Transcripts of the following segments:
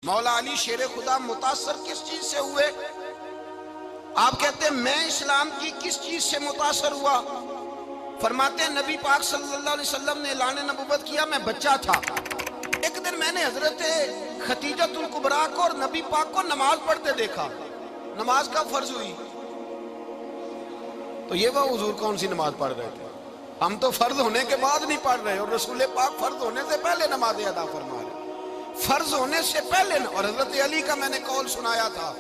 مولا علی شیر خدا متاثر کس چیز سے ہوئے؟ آپ کہتے ہیں میں اسلام کی کس چیز سے متاثر ہوا؟ فرماتے ہیں نبی پاک صلی اللہ علیہ وسلم نے اعلان نبوت کیا، میں بچہ تھا، ایک دن میں نے حضرت خدیجۃ الکبریٰ کو اور نبی پاک کو نماز پڑھتے دیکھا۔ نماز کب فرض ہوئی؟ تو یہ وہ حضور کون سی نماز پڑھ رہے تھے؟ ہم تو فرض ہونے کے بعد نہیں پڑھ رہے، اور رسول پاک فرض ہونے سے پہلے نماز ادا فرما رہے، فرض ہونے سے پہلے۔ اور حضرت علی کا میں نے قول سنایا تھا،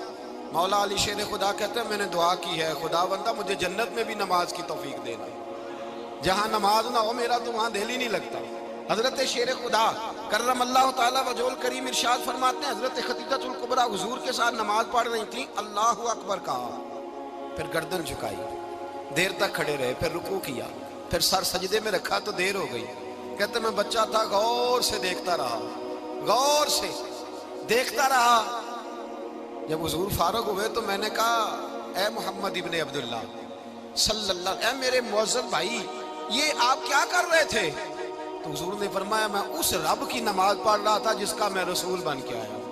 مولا علی شیر خدا کہتے ہیں میں نے دعا کی ہے، خدا بندہ مجھے جنت میں بھی نماز کی توفیق دینا، جہاں نماز نہ ہو میرا تو وہاں دل ہی نہیں لگتا۔ حضرت شیر خدا کرم اللہ تعالیٰ وجہ کریم ارشاد فرماتے ہیں حضرت خدیجۃ الکبریٰ حضور کے ساتھ نماز پڑھ رہی تھیں، اللہ اکبر کہا، پھر گردن جھکائی، دیر تک کھڑے رہے، پھر رکوع کیا، پھر سر سجدے میں رکھا تو دیر ہو گئی۔ کہتے میں بچہ تھا، غور سے دیکھتا رہا، غور سے دیکھتا رہا۔ جب حضور فارغ ہوئے تو میں نے کہا اے محمد ابن عبداللہ صلی اللہ، اے میرے معزز بھائی یہ آپ کیا کر رہے تھے؟ تو حضور نے فرمایا میں اس رب کی نماز پڑھ رہا تھا جس کا میں رسول بن کے آیا ہوں،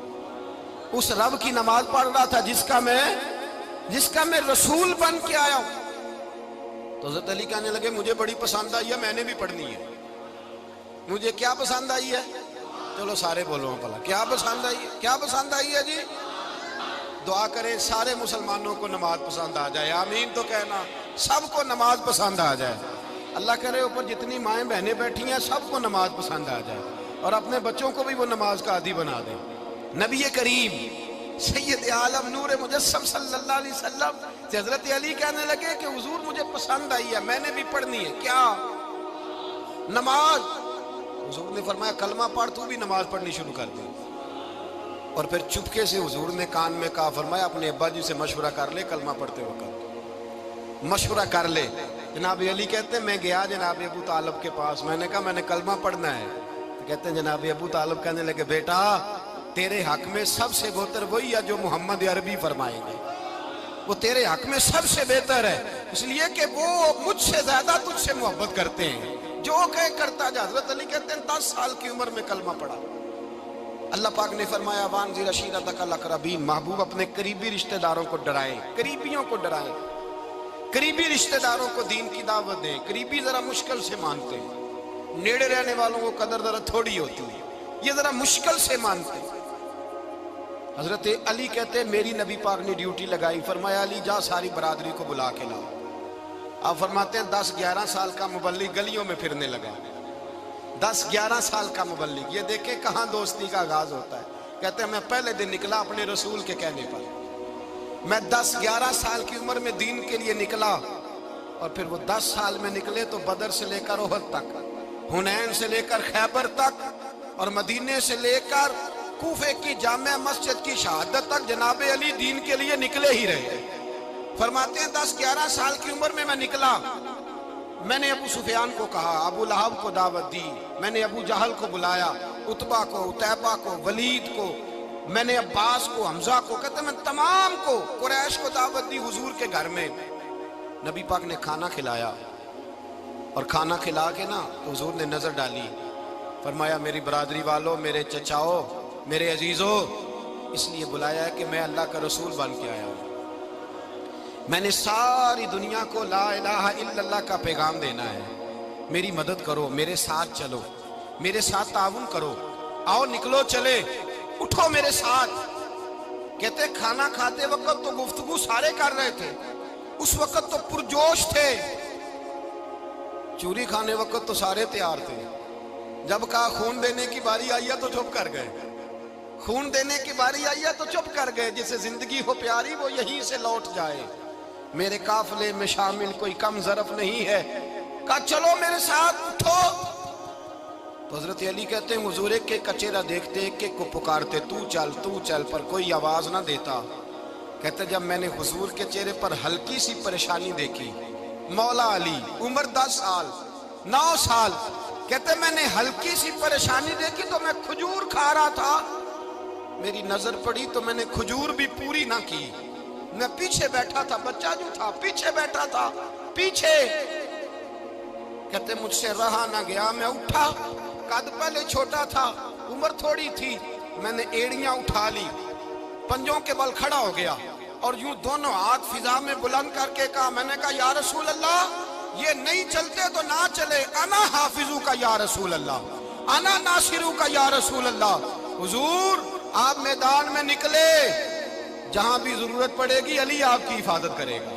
اس رب کی نماز پڑھ رہا تھا جس کا میں رسول بن کے آیا ہوں۔ تو حضرت علی کہنے لگے مجھے بڑی پسند آئی ہے، میں نے بھی پڑھنی ہے۔ مجھے کیا پسند آئی ہے؟ چلو سارے بولو پلا، کیا پسند آئی ہے؟ کیا پسند آئی ہے جی؟ دعا کریں سارے مسلمانوں کو نماز پسند آ جائے، آمین تو کہنا، سب کو نماز پسند آ جائے۔ اللہ کرے اوپر جتنی مائیں بہنیں بیٹھی ہیں سب کو نماز پسند آ جائے، اور اپنے بچوں کو بھی وہ نماز کا عادی بنا دیں۔ نبی کریم سید عالم نور مجسم صلی اللہ علیہ وسلم سے حضرت علی کہنے لگے کہ حضور مجھے پسند آئی ہے، میں نے بھی پڑھنی ہے۔ کیا؟ نماز۔ حضور نے فرمایا کلمہ پڑھ، تو بھی نماز پڑھنی شروع کر دے۔ اور پھر چپکے سے حضور نے کان میں کہا، فرمایا اپنے ابا جی سے مشورہ کر لے، کلمہ پڑھتے وقت مشورہ کر لے۔ جناب علی کہتے ہیں میں گیا جناب ابو طالب کے پاس، میں نے کہا میں نے کلمہ پڑھنا ہے۔ تو کہتے ہیں جناب ابو طالب کہنے لگے بیٹا تیرے حق میں سب سے بہتر وہی ہے جو محمد عربی فرمائیں گے، وہ تیرے حق میں سب سے بہتر ہے، اس لیے کہ وہ مجھ سے زیادہ تجھ سے محبت کرتے ہیں، جو کہے کرتا جا۔ حضرت علی کہتے ہیں 10 سال کی عمر میں کلمہ پڑھا۔ اللہ پاک نے فرمایا وانذر عشیرتک الاقربین، محبوب اپنے قریبی رشتہ داروں کو ڈرائیں، قریبیوں کو ڈرائیں، قریبی رشتہ داروں کو دین کی دعوت دیں۔ قریبی ذرا مشکل سے مانتے ہیں، نیڑے رہنے والوں کو قدر ذرا تھوڑی ہوتی ہے، یہ ذرا مشکل سے مانتے ہیں۔ حضرت علی کہتے ہیں میری نبی پاک نے ڈیوٹی لگائی، فرمایا علی جا ساری برادری کو بلا کے لاؤ۔ آپ فرماتے ہیں 10-11 سال کا مبلغ گلیوں میں پھرنے لگا، 10-11 سال کا مبلغ، یہ دیکھیں کہاں دوستی کا آغاز ہوتا ہے۔ کہتے ہیں میں پہلے دن نکلا اپنے رسول کے کہنے پر، میں 10-11 سال کی عمر میں دین کے لیے نکلا، اور پھر وہ 10 سال میں نکلے تو بدر سے لے کر احد تک، حنین سے لے کر خیبر تک، اور مدینے سے لے کر کوفے کی جامع مسجد کی شہادت تک جناب علی دین کے لیے نکلے ہی رہے۔ فرماتے ہیں 10-11 سال کی عمر میں نکلا، میں نے ابو سفیان کو کہا، ابو لہب کو دعوت دی، میں نے ابو جہل کو بلایا، عتبہ کو، عتیبہ کو، ولید کو، میں نے عباس کو، حمزہ کو، کہتے ہیں میں تمام کو، قریش کو دعوت دی حضور کے گھر میں۔ نبی پاک نے کھانا کھلایا، اور کھانا کھلا کے نا حضور نے نظر ڈالی، فرمایا میری برادری والوں، میرے چچاؤ، میرے عزیزوں، اس لیے بلایا ہے کہ میں اللہ کا رسول بن کے آیا ہوں، میں نے ساری دنیا کو لا الہ الا اللہ کا پیغام دینا ہے، میری مدد کرو، میرے ساتھ چلو، میرے ساتھ تعاون کرو، آؤ نکلو چلے، اٹھو میرے ساتھ۔ کہتے کھانا کھاتے وقت تو گفتگو سارے کر رہے تھے، اس وقت تو پرجوش تھے، چوری کھانے وقت تو سارے تیار تھے، جب کہا خون دینے کی باری آئی ہے تو چپ کر گئے، خون دینے کی باری آئی ہے تو چپ کر گئے، جسے زندگی ہو پیاری وہ یہیں سے لوٹ جائے، میرے قافلے میں شامل کوئی کم ظرف نہیں ہے، کہا چلو میرے ساتھ اٹھو۔ تو حضرت علی کہتے ہیں حضور ایک ایک کا چہرہ دیکھتے، ایک ایک کو پکارتے، تو چل، پر کوئی آواز نہ دیتا۔ کہتے جب میں نے حضور کے چہرے پر ہلکی سی پریشانی دیکھی، مولا علی عمر 10 سال 9 سال، کہتے میں نے ہلکی سی پریشانی دیکھی تو میں کھجور کھا رہا تھا، میری نظر پڑی تو میں نے کھجور بھی پوری نہ کی، میں پیچھے بیٹھا تھا، بچہ جو تھا پیچھے بیٹھا تھا، پیچھے۔ کہتے مجھ سے رہا نہ گیا، میں اٹھا، قد پہلے چھوٹا تھا، عمر تھوڑی تھی، میں نے ایڑیاں اٹھا لی, پنجوں کے بل کھڑا ہو گیا اور یوں دونوں ہاتھ فضا میں بلند کر کے کہا, میں نے کہا یا رسول اللہ یہ نہیں چلتے تو نہ چلے, انا حافظو کا یا رسول اللہ, انا ناصرو کا یا رسول اللہ. حضور آپ میدان میں نکلے, جہاں بھی ضرورت پڑے گی علی آپ کی حفاظت کرے گا.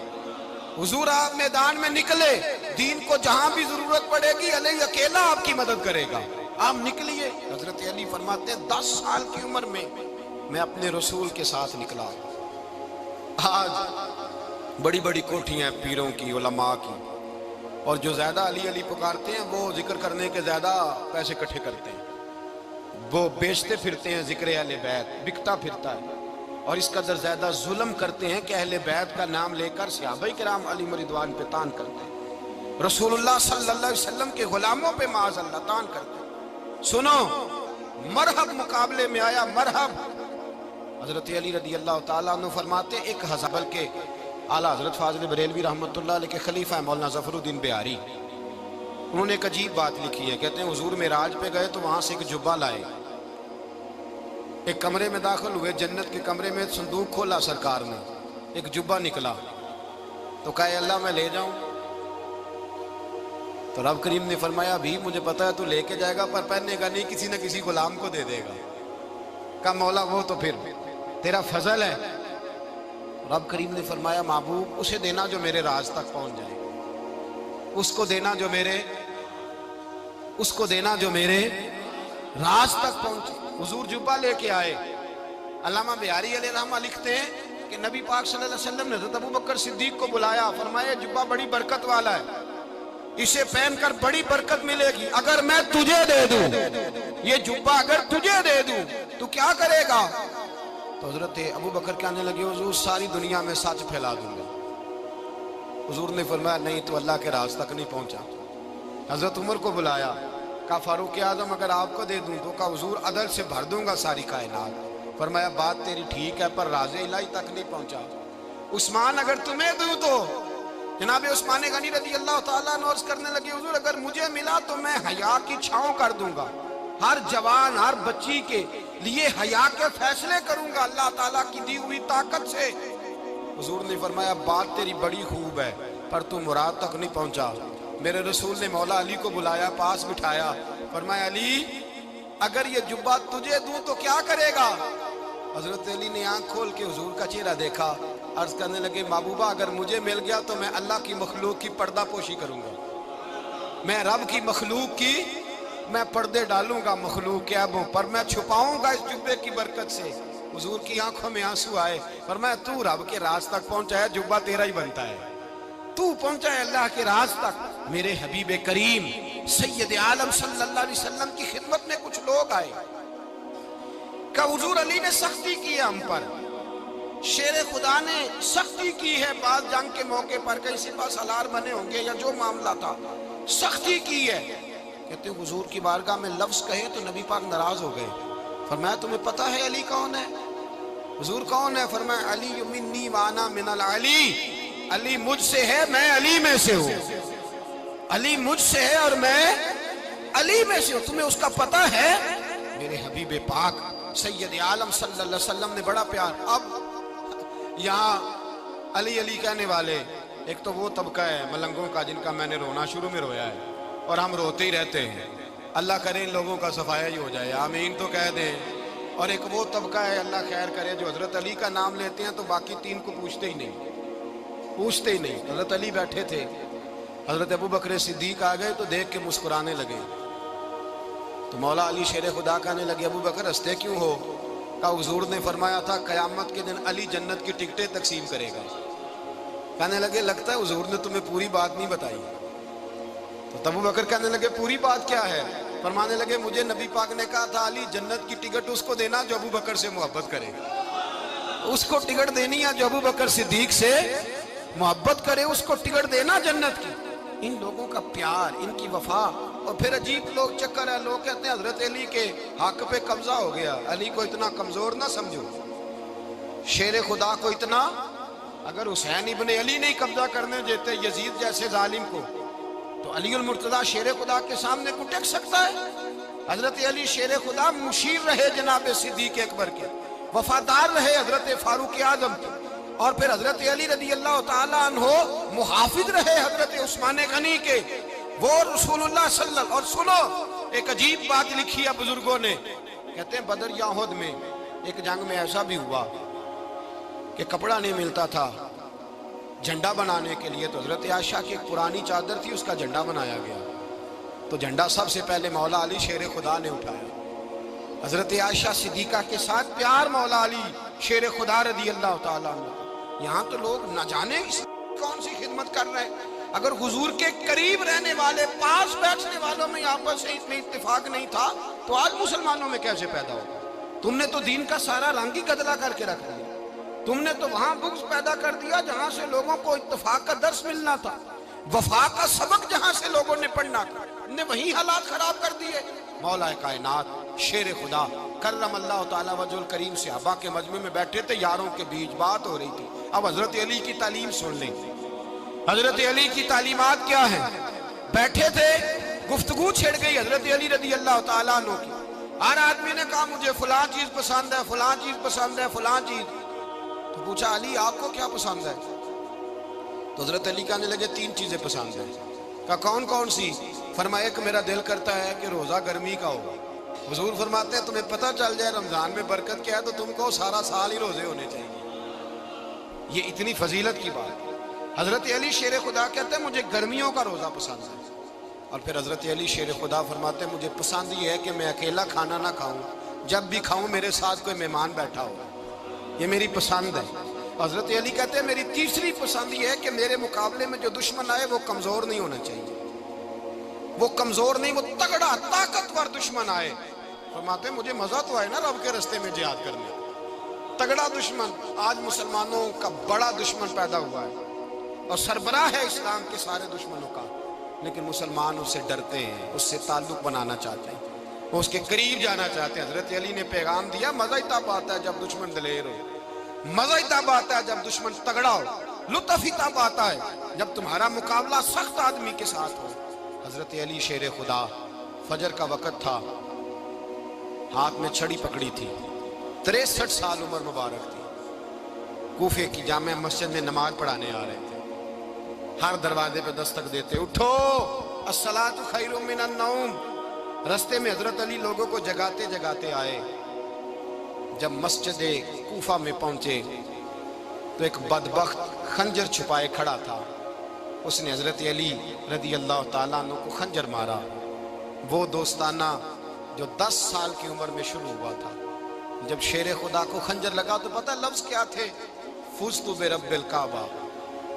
حضور آپ میدان میں نکلے, دین کو جہاں بھی ضرورت پڑے گی علی اکیلا آپ کی مدد کرے گا. آپ نکلیے. حضرت علی فرماتے ہیں 10 سال کی عمر میں اپنے رسول کے ساتھ نکلا. آج بڑی بڑی کوٹھیاں ہیں پیروں کی, علماء کی, اور جو زیادہ علی علی پکارتے ہیں وہ ذکر کرنے کے زیادہ پیسے اکٹھے کرتے ہیں, وہ بیچتے پھرتے ہیں ذکر اہل بیت, بکتا پھرتا ہے, اور اس قدر زیادہ ظلم کرتے ہیں کہ اہل بیت کا نام لے کر صحابہ کرام علی رضوان پہ تان کرتے ہیں, رسول اللہ صلی اللہ علیہ وسلم کے غلاموں پہ معاذ اللہ تان کرتے ہیں. سنو, مرحب مقابلے میں آیا, مرحب. حضرت علی رضی اللہ تعالیٰ عنہ فرماتے ہیں 1000 بلکہ اعلیٰ حضرت فاضل بریلوی رحمۃ اللہ علیہ کے خلیفہ مولانا ظفر الدین بہاری, انہوں نے ایک عجیب بات لکھی ہے. کہتے ہیں حضور معراج پہ گئے تو وہاں سے ایک جبہ لائے, ایک کمرے میں داخل ہوئے, جنت کے کمرے میں صندوق کھولا سرکار نے, ایک جبہ نکلا تو کہا اللہ میں لے جاؤں. تو رب کریم نے فرمایا بھی مجھے پتا ہے تو لے کے جائے گا پر پہننے گا نہیں, کسی نہ کسی غلام کو دے دے گا. کہا مولا وہ تو پھر تیرا فضل ہے. رب کریم نے فرمایا محبوب اسے دینا جو میرے راز تک پہنچ جائے, اس کو دینا جو میرے راز تک پہنچے. حضور جبہ لے کے آئے. علامہ بہاری علیہ رحمہ لکھتے ہیں کہ نبی پاک صلی اللہ علیہ وسلم نے حضرت ابوبکر صدیق کو بلایا, فرمایا جبہ بڑی برکت والا ہے, اسے پہن کر بڑی برکت ملے گی, اگر میں تجھے دے دوں, یہ جبہ اگر تجھے دے دوں تو کیا کرے گا؟ تو حضرت ابوبکر کہنے لگے حضور ساری دنیا میں سچ پھیلا دوں گا. حضور نے فرمایا نہیں تو اللہ کے راز تک نہیں پہنچا. حضرت عمر کو بلایا, کہا فاروق اعظم اگر آپ کو دے دوں تو کہا حضور عدل سے بھر دوں گا ساری کائنات. فرمایا بات تیری ٹھیک ہے پر راز الہی تک نہیں پہنچا. عثمان اگر تمہیں دوں تو جناب عثمان غنی رضی اللہ تعالیٰ عنہ عرض کرنے لگے حضور اگر مجھے ملا تو میں حیا کی چھاؤں کر دوں گا, ہر جوان ہر بچی کے لیے حیا کے فیصلے کروں گا اللہ تعالیٰ کی دی ہوئی طاقت سے. حضور نے فرمایا بات تیری بڑی خوب ہے پر تو مراد تک نہیں پہنچا. میرے رسول نے مولا علی کو بلایا, پاس بٹھایا, فرمایا علی اگر یہ جبہ تجھے دوں تو کیا کرے گا؟ حضرت علی نے آنکھ کھول کے حضور کا چہرہ دیکھا, عرض کرنے لگے محبوبہ اگر مجھے مل گیا تو میں اللہ کی مخلوق کی پردہ پوشی کروں گا, میں رب کی مخلوق کی میں پردے ڈالوں گا مخلوق کے عیبوں پر, میں چھپاؤں گا اس جبے کی برکت سے. حضور کی آنکھوں میں آنسو آئے, فرمایا تو رب کے راز تک پہنچا ہے, جبہ تیرا ہی بنتا ہے, تو پہنچا ہے اللہ کے راز تک. میرے حبیب کریم سید عالم صلی اللہ علیہ وسلم کی خدمت میں کچھ لوگ آئے, کہ حضور علی نے سختی کی ہے ہم پر, شیر خدا نے سختی کی ہے بعض جنگ کے موقع پر, کہیں سپاہ سالار بنے ہوں گے یا جو معاملہ تھا, سختی کی ہے. کہتے ہیں حضور کی بارگاہ میں لفظ کہے تو نبی پاک ناراض ہو گئے. فرمایا تمہیں پتہ ہے علی کون ہے؟ حضور کون ہے؟ فرمایا علی منی وانا من العلی, علی مجھ سے ہے میں علی میں سے ہوں, علی مجھ سے ہے اور میں علی میں سے ہوں. تمہیں اس کا پتہ ہے؟ میرے حبیب پاک سید عالم صلی اللہ علیہ وسلم نے بڑا پیار. اب یہاں علی علی کہنے والے ایک تو وہ طبقہ ہے ملنگوں کا جن کا میں نے رونا شروع میں رویا ہے اور ہم روتے ہی رہتے ہیں, اللہ کرے ان لوگوں کا صفایا ہی ہو جائے, آمین تو کہہ دیں. اور ایک وہ طبقہ ہے اللہ خیر کرے جو حضرت علی کا نام لیتے ہیں تو باقی 3 کو پوچھتے ہی نہیں. حضرت علی بیٹھے تھے, حضرت ابوبکر صدیق آ گئے تو دیکھ کے مسکرانے لگے. تو مولا علی شیر خدا کہنے لگے ابوبکر ہنستے کیوں ہو؟ کہا حضور نے فرمایا تھا قیامت کے دن علی جنت کی ٹکٹیں تقسیم کرے گا. کہنے لگے لگتا ہے حضور نے تمہیں پوری بات نہیں بتائی. تو ابوبکر کہنے لگے پوری بات کیا ہے؟ فرمانے لگے مجھے نبی پاک نے کہا تھا علی جنت کی ٹکٹ اس کو دینا جو ابوبکر سے محبت کرے, اس کو ٹکٹ دینی ہے جو ابوبکر صدیق سے محبت کرے, اس کو ٹکٹ دینا جنت کی. ان لوگوں کا پیار, ان کی وفا. اور پھر عجیب لوگ چکر ہے, لوگ کہتے ہیں حضرت علی کے حق پہ قبضہ ہو گیا. علی کو اتنا کمزور نہ سمجھو, شیر خدا کو اتنا, اگر حسین ابن علی نہیں قبضہ کرنے دیتے یزید جیسے ظالم کو تو علی المرتضیٰ شیر خدا کے سامنے کو ٹک سکتا ہے؟ حضرت علی شیر خدا مشیر رہے جناب صدیق اکبر کے، وفادار رہے حضرت فاروق اعظم کے، اور پھر حضرت علی رضی اللہ تعالیٰ عنہ محافظ رہے حضرت عثمان غنی کے، وہ رسول اللہ صلی اللہ علیہ وسلم۔ اور سنو ایک عجیب بات لکھی ہے بزرگوں نے، کہتے ہیں بدر یا احد میں ایک جنگ میں ایسا بھی ہوا کہ کپڑا نہیں ملتا تھا جھنڈا بنانے کے لیے، تو حضرت عائشہ کی ایک پرانی چادر تھی، اس کا جھنڈا بنایا گیا، تو جھنڈا سب سے پہلے مولا علی شیر خدا نے اٹھایا۔ حضرت عائشہ صدیقہ کے ساتھ پیار مولا علی شیر خدا رضی اللہ تعالیٰ عنہ۔ یہاں تو لوگ نہ جانے کون سی خدمت کر رہے ہیں۔ اگر حضور کے قریب رہنے والے، پاس بیٹھنے والوں میں آپس سے اتنے اتفاق نہیں تھا تو آج مسلمانوں میں کیسے پیدا ہوگا؟ تم نے تو دین کا سارا رنگ ہی گدلا کر کے رکھ دیا، تم نے تو وہاں بغض پیدا کر دیا جہاں سے لوگوں کو اتفاق کا درس ملنا تھا، وفا کا سبق جہاں سے لوگوں نے پڑھنا تھا، نے وہی حالات خراب کر دیے۔ مولا کائنات شیر خدا کرم اللہ تعالیٰ وجہ الکریم صحابہ کے مجمع میں بیٹھے تھے، یاروں کے بیچ بات ہو رہی تھی۔ اب حضرت علی کی تعلیم سن لیں، حضرت علی کی تعلیمات کیا ہیں۔ بیٹھے تھے، گفتگو چھڑ گئی حضرت علی رضی اللہ تعالیٰ عنہ کی، ہر آدمی نے کہا مجھے فلاں چیز پسند ہے، فلاں چیز پسند ہے، فلاں چیز۔ تو پوچھا علی آپ کو کیا پسند ہے؟ تو حضرت علی کہنے لگے 3 چیزیں پسند ہیں۔ کہا کون کون سی؟ فرمایا ایک میرا دل کرتا ہے کہ روزہ گرمی کا ہو۔ حضور فرماتے ہیں تمہیں پتہ چل جائے رمضان میں برکت کیا ہے تو تم کو سارا سال ہی روزے ہونے چاہیے۔ یہ اتنی فضیلت کی بات۔ حضرت علی شیر خدا کہتے ہیں مجھے گرمیوں کا روزہ پسند ہے۔ اور پھر حضرت علی شیر خدا فرماتے ہیں مجھے پسند یہ ہے کہ میں اکیلا کھانا نہ کھاؤں، جب بھی کھاؤں میرے ساتھ کوئی مہمان بیٹھا ہو، یہ میری پسند ہے۔ حضرت علی کہتے ہیں میری تیسری پسند یہ ہے کہ میرے مقابلے میں جو دشمن آئے وہ کمزور نہیں ہونا چاہیے، وہ کمزور نہیں، وہ تگڑا طاقتور دشمن آئے۔ فرماتے ہیں مجھے مزہ تو آئے نا رب کے رستے میں جہاد کرنے، تگڑا دشمن۔ آج مسلمانوں کا بڑا دشمن پیدا ہوا ہے اور سربراہ ہے اسلام کے سارے دشمنوں کا، لیکن مسلمان اس سے ڈرتے ہیں، اس سے تعلق بنانا چاہتے ہیں، وہ اس کے قریب جانا چاہتے ہیں۔ حضرت علی نے پیغام دیا مزہ ہی تب آتا ہے جب دشمن دلیر ہو، مزہ ہی تب آتا ہے جب دشمن تگڑا ہو، لطف ہی تب آتا ہے جب تمہارا مقابلہ سخت آدمی کے ساتھ ہو۔ حضرت علی شیر خدا، فجر کا وقت تھا، ہاتھ میں چھڑی پکڑی تھی، 63 سال عمر مبارک تھی، کوفے کی جامع مسجد میں نماز پڑھانے آ رہے تھے۔ ہر دروازے پہ دستک دیتے اٹھو الصلاۃ خیر من النوم۔ رستے میں حضرت علی لوگوں کو جگاتے جگاتے آئے۔ جب مسجد کوفہ میں پہنچے تو ایک بدبخت خنجر چھپائے کھڑا تھا، اس نے حضرت علی رضی اللہ تعالیٰ عنہ کو خنجر مارا۔ وہ دوستانہ جو 10 سال کی عمر میں شروع ہوا تھا، جب شیر خدا کو خنجر لگا تو پتہ لفظ کیا تھے؟ فزت برب الکعبہ،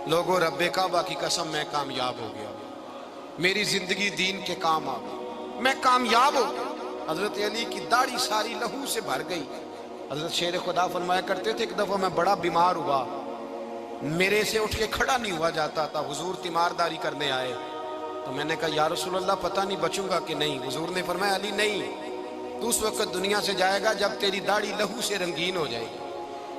لوگوں رب کعبہ کی قسم میں کامیاب ہو گیا، میری زندگی دین کے کام آ گئی، میں کامیاب ہو گیا۔ حضرت علی کی داڑھی ساری لہو سے بھر گئی۔ حضرت شیر خدا فرمایا کرتے تھے ایک دفعہ میں بڑا بیمار ہوا، میرے سے اٹھ کے کھڑا نہیں ہوا جاتا تھا، حضور تیمارداری کرنے آئے تو میں نے کہا یا رسول اللہ پتہ نہیں بچوں گا کہ نہیں۔ حضور نے فرمایا علی نہیں، تو اس وقت دنیا سے جائے گا جب تیری داڑھی لہو سے رنگین ہو جائے گی۔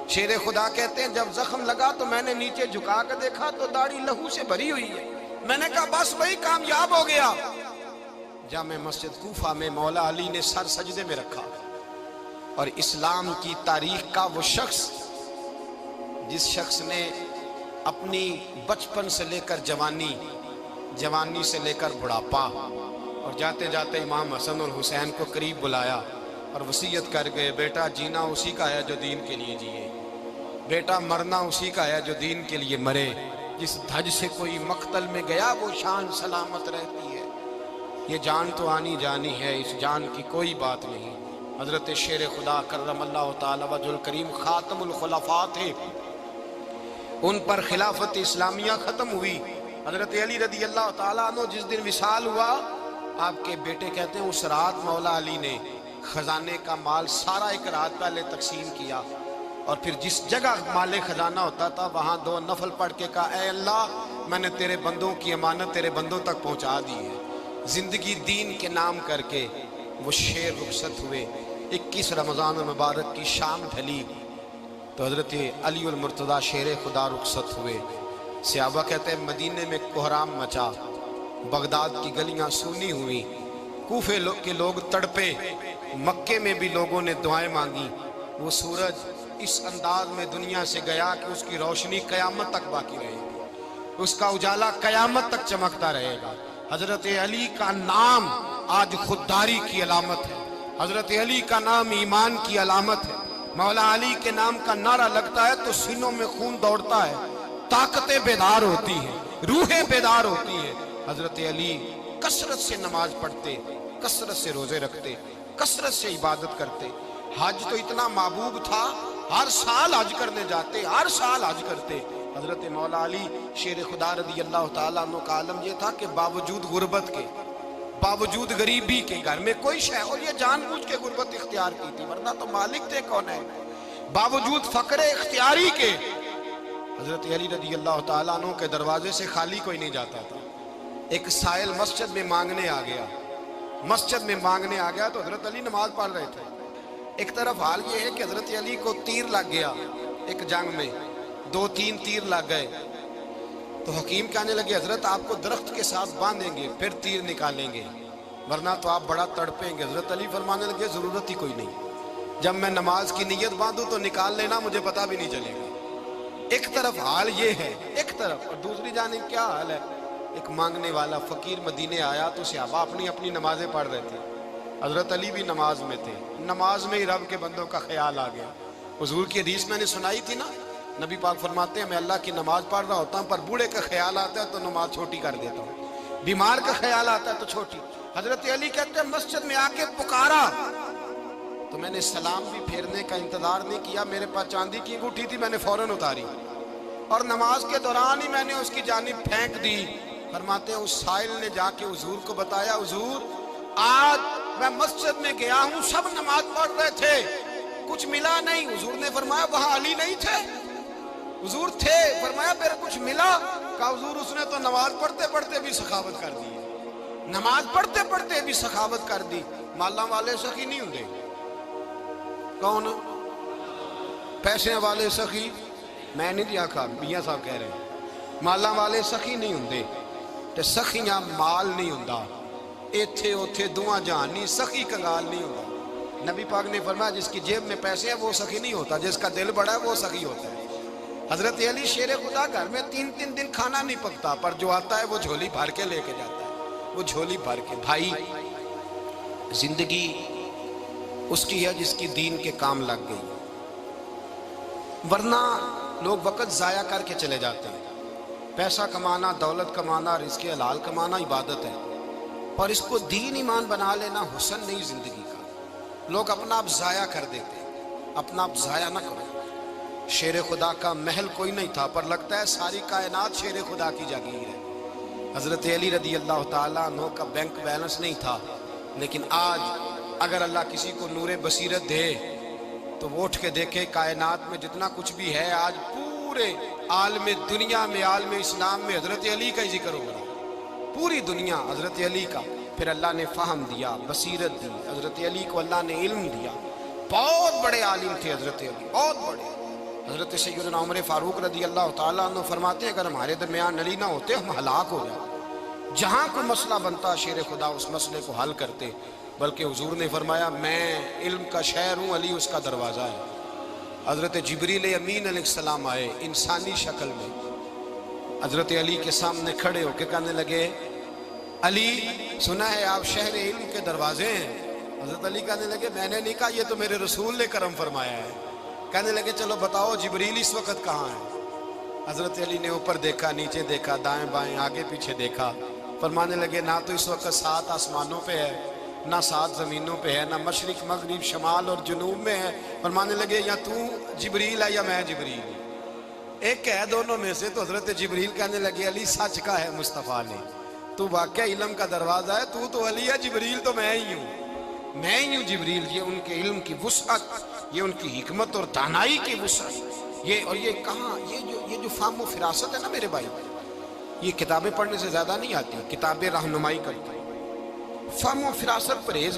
شیر خدا کہتے ہیں جب زخم لگا تو میں نے نیچے جھکا کر دیکھا تو داڑھی لہو سے بھری ہوئی ہے، میں نے کہا بس وہی کامیاب ہو گیا۔ جامع مسجد کوفہ میں مولا علی نے سر سجدے میں رکھا، اور اسلام کی تاریخ کا وہ شخص جس شخص نے اپنی بچپن سے لے کر جوانی، جوانی سے لے کر بڑھاپا، اور جاتے جاتے امام حسن اور حسین کو قریب بلایا اور وصیت کر گئے بیٹا جینا اسی کا ہے جو دین کے لیے جیے، بیٹا مرنا اسی کا ہے جو دین کے لیے مرے، جس دھج سے کوئی مقتل میں گیا وہ شان سلامت رہتی ہے، یہ جان تو آنی جانی ہے، اس جان کی کوئی بات نہیں۔ حضرت شیر خدا کرم اللہ تعالی وجہ الکریم خاتم الخلفاء تھے، ان پر خلافت اسلامیہ ختم ہوئی۔ حضرت علی رضی اللہ تعالیٰ عنہ جس دن وصال ہوا، آپ کے بیٹے کہتے ہیں اس رات مولا علی نے خزانے کا مال سارا ایک رات پہلے تقسیم کیا، اور پھر جس جگہ مال خزانہ ہوتا تھا وہاں 2 نفل پڑھ کے کہا اے اللہ میں نے تیرے بندوں کی امانت تیرے بندوں تک پہنچا دی ہے۔ زندگی دین کے نام کر کے وہ شیر رخصت ہوئے۔ 21 رمضان المبارک کی شام ڈھلی تو حضرت علی المرتضیٰ شیر خدا رخصت ہوئے۔ صحابہ کہتے ہیں مدینے میں کوہرام مچا، بغداد کی گلیاں سونی ہوئی، کوفے کے لوگ تڑپے، مکے میں بھی لوگوں نے دعائیں مانگی. وہ سورج اس انداز میں دنیا سے گیا کہ اس کی روشنی قیامت تک باقی رہے گی، اس کا اجالا قیامت تک چمکتا رہے گا. حضرت علی کا نام آج خودداری کی علامت ہے، حضرت علی کا نام ایمان کی علامت ہے. مولا علی کے نام کا نعرہ لگتا ہے تو سینوں میں خون دوڑتا ہے، طاقتیں بیدار ہوتی ہیں، روحیں بیدار ہوتی ہیں. حضرت علی کثرت سے نماز پڑھتے، کثرت سے روزے رکھتے، کثرت سے عبادت کرتے. حج تو اتنا محبوب تھا، ہر سال حج کرنے جاتے، ہر سال حج کرتے. حضرت مولا علی شیر خدا رضی اللہ تعالیٰ عنہ کا عالم یہ تھا کہ باوجود غربت کے، باوجود غریبی کے، گھر میں کوئی شے، اور یہ جان بوجھ کے غربت اختیار کی تھی ورنہ تو مالک تھے کون ہے، باوجود فقر اختیاری کے حضرت علی رضی اللہ تعالیٰ عنہ کے دروازے سے خالی کوئی نہیں جاتا تھا. ایک سائل مسجد میں مانگنے آ گیا، مسجد میں مانگنے آ گیا تو حضرت علی نماز پڑھ رہے تھے. ایک طرف حال یہ ہے کہ حضرت علی کو تیر لگ گیا ایک جنگ میں، 2-3 تیر لگ گئے تو حکیم کہنے لگے حضرت آپ کو درخت کے ساتھ باندھیں گے پھر تیر نکالیں گے ورنہ تو آپ بڑا تڑپیں گے. حضرت علی فرمانے لگے ضرورت ہی کوئی نہیں، جب میں نماز کی نیت باندھوں تو نکال لینا، مجھے پتہ بھی نہیں چلے گا. ایک طرف حال یہ ہے، ایک طرف، اور دوسری جانب کیا حال ہے. ایک مانگنے والا فقیر مدینے آیا تو صحابہ اپنی اپنی نمازیں پڑھ رہے تھے، حضرت علی بھی نماز میں تھے. نماز میں ہی رب کے بندوں کا خیال آ گیا. حضور کی حدیث میں نے سنائی تھی نا، نبی پاک فرماتے ہیں میں اللہ کی نماز پڑھ رہا ہوتا ہوں پر بوڑھے کا خیال آتا ہے تو نماز چھوٹی کر دیتا ہوں، بیمار کا خیال آتا ہے تو چھوٹی. حضرت علی کہتے ہیں مسجد میں آ کے پکارا تو میں نے سلام بھی پھیرنے کا انتظار نہیں کیا، میرے پاس چاندی کی انگوٹھی تھی، میں نے فوراً اتاری اور نماز کے دوران ہی میں نے اس کی جانب پھینک دی. فرماتے ہیں اس سائل نے جا کے حضور کو بتایا، حضور آج میں مسجد میں گیا ہوں، سب نماز پڑھ رہے تھے، کچھ ملا نہیں. حضور نے فرمایا وہاں علی نہیں تھے؟ حضور تھے. فرمایا پھر کچھ ملا؟ کہا حضور اس نے تو نماز پڑھتے پڑھتے بھی سخاوت کر دی، نماز پڑھتے پڑھتے بھی سخاوت کر دی. مالاں والے سخی نہیں ہوندے؟ کون؟ پیسے والے سخی؟ میں نہیں دیا کہا، میاں صاحب کہہ رہے ہیں مالاں والے سخی نہیں ہوندے تے سخیاں مال نہیں ہوندا، ایتھے اوتھے دعا جہان نہیں، سخی کنگال نہیں ہوتا. نبی پاک نے فرمایا جس کی جیب میں پیسے ہیں وہ سخی نہیں ہوتا، جس کا دل بڑا ہے وہ سخی ہوتا ہے. حضرت علی شیر خدا گھر میں 3 دن کھانا نہیں پکتا پر جو آتا ہے وہ جھولی بھر کے لے کے جاتا ہے، وہ جھولی بھر کے. بھائی زندگی اس کی ہے جس کی دین کے کام لگ گئی، ورنہ لوگ وقت ضائع کر کے چلے جاتے ہیں. پیسہ کمانا، دولت کمانا، رزق حلال کمانا عبادت ہے، اور اس کو دین ایمان بنا لینا حسن نہیں زندگی کا. لوگ اپنا آپ ضائع کر دیتے ہیں، اپنا آپ ضائع نہ کرو. شیر خدا کا محل کوئی نہیں تھا پر لگتا ہے ساری کائنات شیر خدا کی جاگیر ہے. حضرت علی رضی اللہ تعالیٰ عنہ کا بینک بیلنس نہیں تھا، لیکن آج اگر اللہ کسی کو نور بصیرت دے تو وہ اٹھ کے دیکھے کائنات میں جتنا کچھ بھی ہے آج پورے عالم دنیا میں، عالم اسلام میں حضرت علی کا ہی ذکر ہو رہا ہے، پوری دنیا حضرت علی کا. پھر اللہ نے فہم دیا، بصیرت دی، حضرت علی کو اللہ نے علم دیا. بہت بڑے عالم تھے حضرت علی، بہت بڑے. حضرت سیدنا عمر فاروق رضی اللہ تعالیٰ عنہ فرماتے ہیں اگر ہمارے درمیان علی نہ ہوتے ہم ہلاک ہو جائیں. جہاں کوئی مسئلہ بنتا شیر خدا اس مسئلے کو حل کرتے، بلکہ حضور نے فرمایا میں علم کا شہر ہوں، علی اس کا دروازہ ہے. حضرت جبریل امین علیہ السلام آئے انسانی شکل میں، حضرت علی کے سامنے کھڑے ہو کے کہنے لگے علی سنا ہے آپ شہر علم کے دروازے ہیں. حضرت علی کہنے لگے میں نے نہیں کہا، یہ تو میرے رسول نے کرم فرمایا ہے. کہنے لگے چلو بتاؤ جبریل اس وقت کہاں ہے؟ حضرت علی نے اوپر دیکھا، نیچے دیکھا، دائیں بائیں آگے پیچھے دیکھا. فرمانے لگے نہ تو اس وقت 7 آسمانوں پہ ہے، نہ 7 زمینوں پہ ہے، نہ مشرق مغرب شمال اور جنوب میں ہے. فرمانے لگے یا تو جبریل ہے یا میں جبریل ہوں، ایک ہے دونوں میں سے. تو حضرت جبریل کہنے لگے علی سچ کا ہے مصطفیٰ نے، تو واقعہ علم کا دروازہ ہے، تو علی ہے، جبریل تو میں ہی ہوں، میں ہی ہوں جبریل. یہ ان کے علم کی وسعت، یہ ان کی حکمت اور دانائی کی وسعت. اور یہ کہاں یہ جو فہم و فراست ہے نا میرے بھائی، یہ کتابیں پڑھنے سے زیادہ نہیں آتی، کتابیں رہنمائی کرتی. فہم و فراست پرہیز